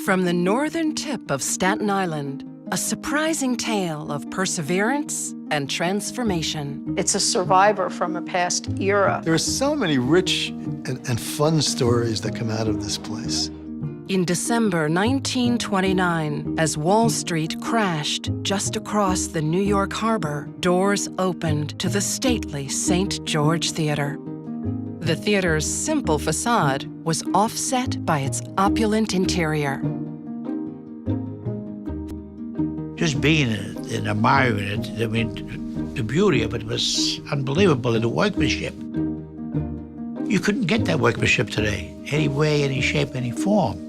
From the northern tip of Staten Island, a surprising tale of perseverance and transformation. It's a survivor from a past era. There are so many rich and fun stories that come out of this place. In December 1929, as Wall Street crashed just across the New York harbor, doors opened to the stately St. George Theater. The theater's simple facade was offset by its opulent interior. Just being in it and admiring it, I mean, the beauty of it was unbelievable, and the workmanship. You couldn't get that workmanship today, any way, any shape, any form.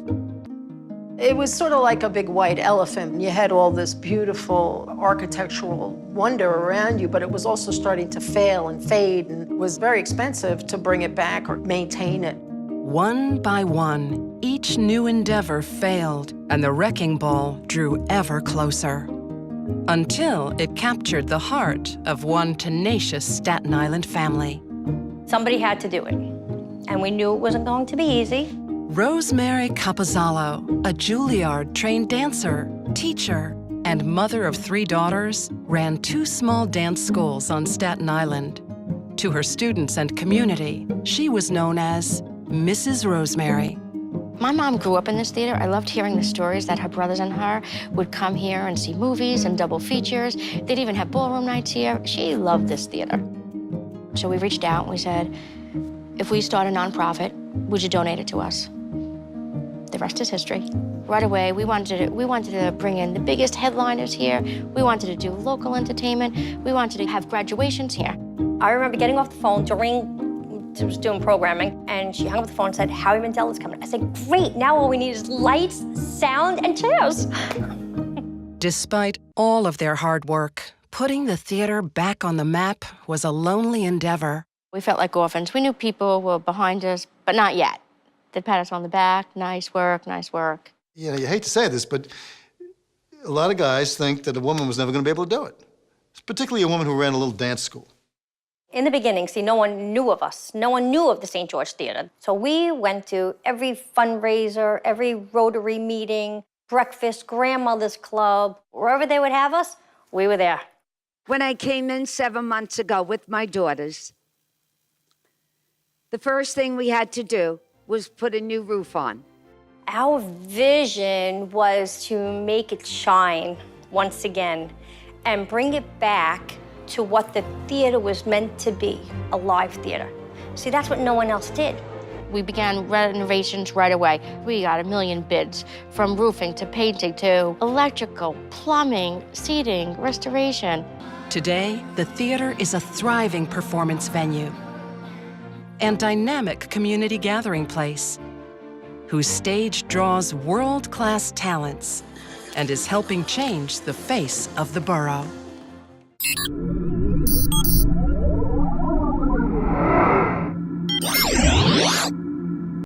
It was sort of like a big white elephant. You had all this beautiful architectural wonder around you, but it was also starting to fail and fade, and it was very expensive to bring it back or maintain it. One by one, each new endeavor failed, and the wrecking ball drew ever closer, until it captured the heart of one tenacious Staten Island family. Somebody had to do it, and we knew it wasn't going to be easy. Rosemary Capozzalo, a Juilliard-trained dancer, teacher, and mother of 3 daughters, ran 2 small dance schools on Staten Island. To her students and community, she was known as Mrs. Rosemary. My mom grew up in this theater. I loved hearing the stories that her brothers and her would come here and see movies and double features. They'd even have ballroom nights here. She loved this theater. So we reached out and we said, if we start a nonprofit, would you donate it to us? The rest is history. Right away, we wanted to bring in the biggest headliners here. We wanted to do local entertainment. We wanted to have graduations here. I remember getting off the phone, Doreen was doing programming, and she hung up the phone and said, Howie Mandella's coming. I said, great, now all we need is lights, sound, and chairs. Despite all of their hard work, putting the theater back on the map was a lonely endeavor. We felt like orphans. We knew people were behind us, but not yet. They'd pat us on the back, nice work, nice work. You know, you hate to say this, but a lot of guys think that a woman was never going to be able to do it, particularly a woman who ran a little dance school. In the beginning, see, no one knew of us. No one knew of the St. George Theater. So we went to every fundraiser, every Rotary meeting, breakfast, grandmother's club. Wherever they would have us, we were there. When I came in 7 months ago with my daughters, the first thing we had to do was put a new roof on. Our vision was to make it shine once again and bring it back to what the theater was meant to be, a live theater. See, that's what no one else did. We began renovations right away. We got 1 million bids, from roofing to painting to electrical, plumbing, seating, restoration. Today, the theater is a thriving performance venue and dynamic community gathering place whose stage draws world-class talents and is helping change the face of the borough.